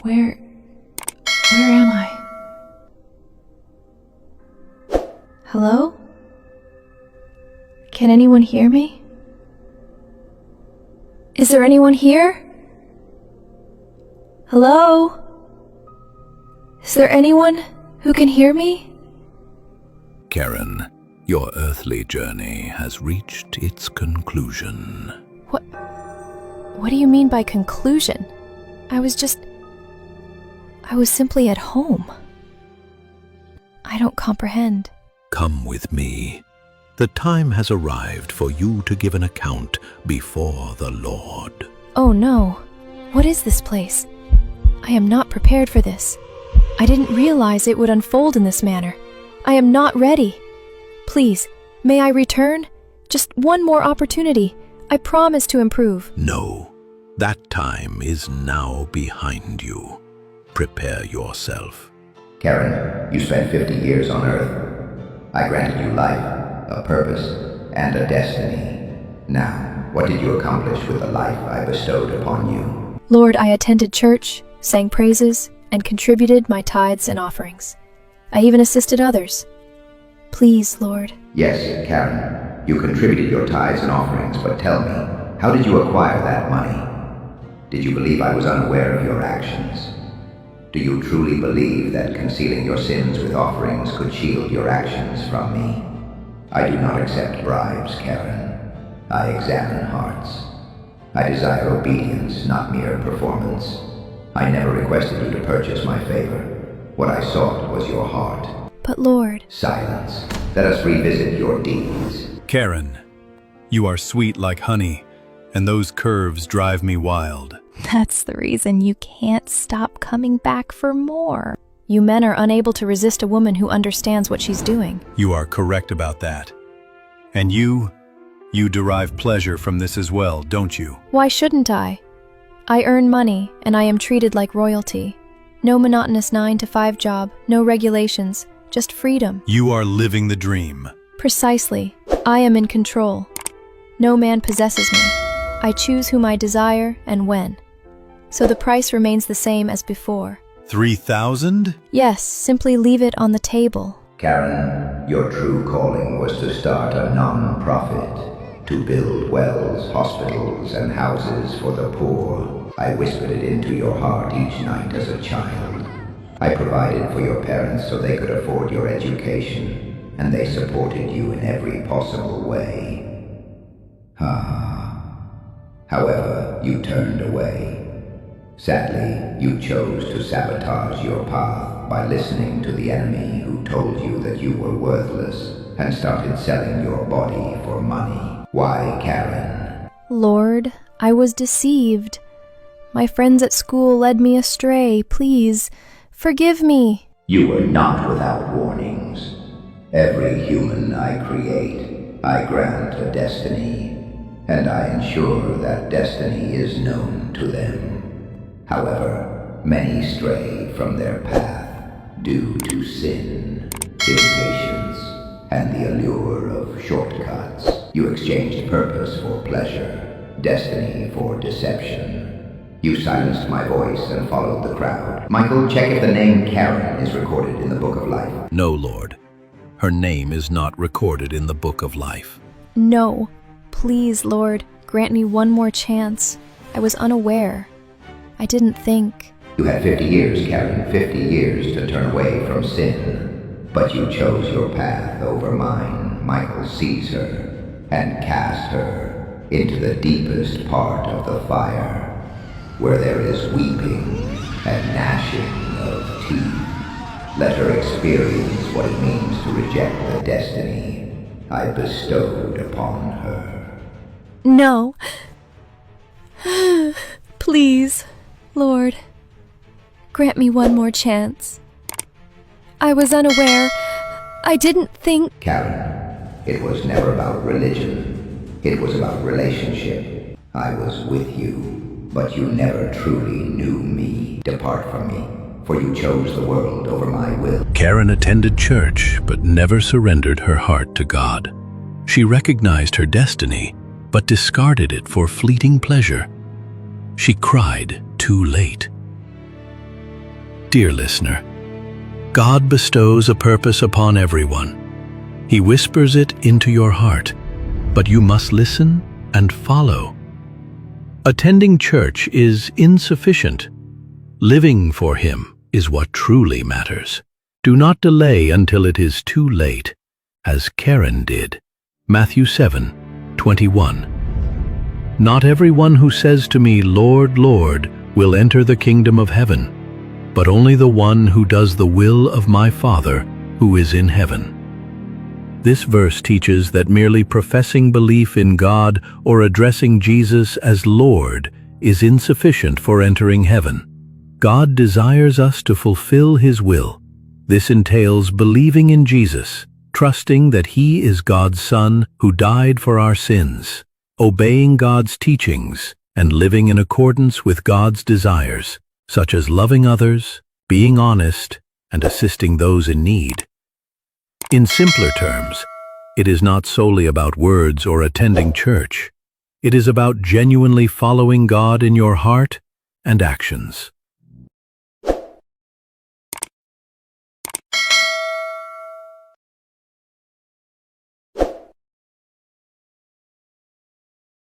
Where am I? Hello? Can anyone hear me? Is there anyone here? Hello? Is there anyone who can hear me? Karen, your earthly journey has reached its conclusion. What do you mean by conclusion? I was simply at home. I don't comprehend. Come with me. The time has arrived for you to give an account before the Lord. Oh no. What is this place? I am not prepared for this. I didn't realize it would unfold in this manner. I am not ready. Please, may I return? Just one more opportunity. I promise to improve. No, that time is now behind you. Prepare yourself. Karen, you spent 50 years on Earth. I granted you life, a purpose, and a destiny. Now, what did you accomplish with the life I bestowed upon you? Lord, I attended church, sang praises, and contributed my tithes and offerings. I even assisted others. Please, Lord. Yes, Karen, you contributed your tithes and offerings, but tell me, how did you acquire that money? Did you believe I was unaware of your actions? Do you truly believe that concealing your sins with offerings could shield your actions from me? I do not accept bribes, Karen. I examine hearts. I desire obedience, not mere performance. I never requested you to purchase my favor. What I sought was your heart. But Lord... Silence. Let us revisit your deeds. Karen, you are sweet like honey, and those curves drive me wild. That's the reason you can't stop coming back for more. You men are unable to resist a woman who understands what she's doing. You are correct about that. And you derive pleasure from this as well, don't you? Why shouldn't I? I earn money, and I am treated like royalty. No monotonous 9-to-5 job, no regulations, just freedom. You are living the dream. Precisely. I am in control. No man possesses me. I choose whom I desire and when. So the price remains the same as before. 3,000? Yes, simply leave it on the table. Karen, your true calling was to start a non-profit, to build wells, hospitals, and houses for the poor. I whispered it into your heart each night as a child. I provided for your parents so they could afford your education, and they supported you in every possible way. However, you turned away. Sadly, you chose to sabotage your path by listening to the enemy who told you that you were worthless and started selling your body for money. Why, Karen? Lord, I was deceived. My friends at school led me astray. Please, forgive me. You were not without warnings. Every human I create, I grant a destiny, and I ensure that destiny is known to them. However, many stray from their path due to sin, impatience, and the allure of shortcuts. You exchanged purpose for pleasure, destiny for deception. You silenced my voice and followed the crowd. Michael, check if the name Karen is recorded in the Book of Life. No, Lord. Her name is not recorded in the Book of Life. No. Please, Lord, grant me one more chance. I was unaware. I didn't think. You had 50 years, Karen, 50 years to turn away from sin. But you chose your path over mine. Michael sees her and casts her into the deepest part of the fire, where there is weeping and gnashing of teeth. Let her experience what it means to reject the destiny I bestowed upon her. No. Please, Lord, grant me one more chance. I was unaware. I didn't think. Karen, it was never about religion. It was about relationship. I was with you, but you never truly knew me. Depart from me, for you chose the world over my will. Karen attended church, but never surrendered her heart to God. She recognized her destiny, but discarded it for fleeting pleasure. She cried too late. Dear listener, God bestows a purpose upon everyone. He whispers it into your heart, but you must listen and follow. Attending church is insufficient. Living for Him is what truly matters. Do not delay until it is too late, as Karen did. Matthew 7:21. Not everyone who says to me, Lord, Lord, will enter the kingdom of heaven, but only the one who does the will of my Father who is in heaven. This verse teaches that merely professing belief in God or addressing Jesus as Lord is insufficient for entering heaven. God desires us to fulfill His will. This entails believing in Jesus, trusting that He is God's Son who died for our sins, obeying God's teachings, and living in accordance with God's desires, such as loving others, being honest, and assisting those in need. In simpler terms, it is not solely about words or attending church. It is about genuinely following God in your heart and actions.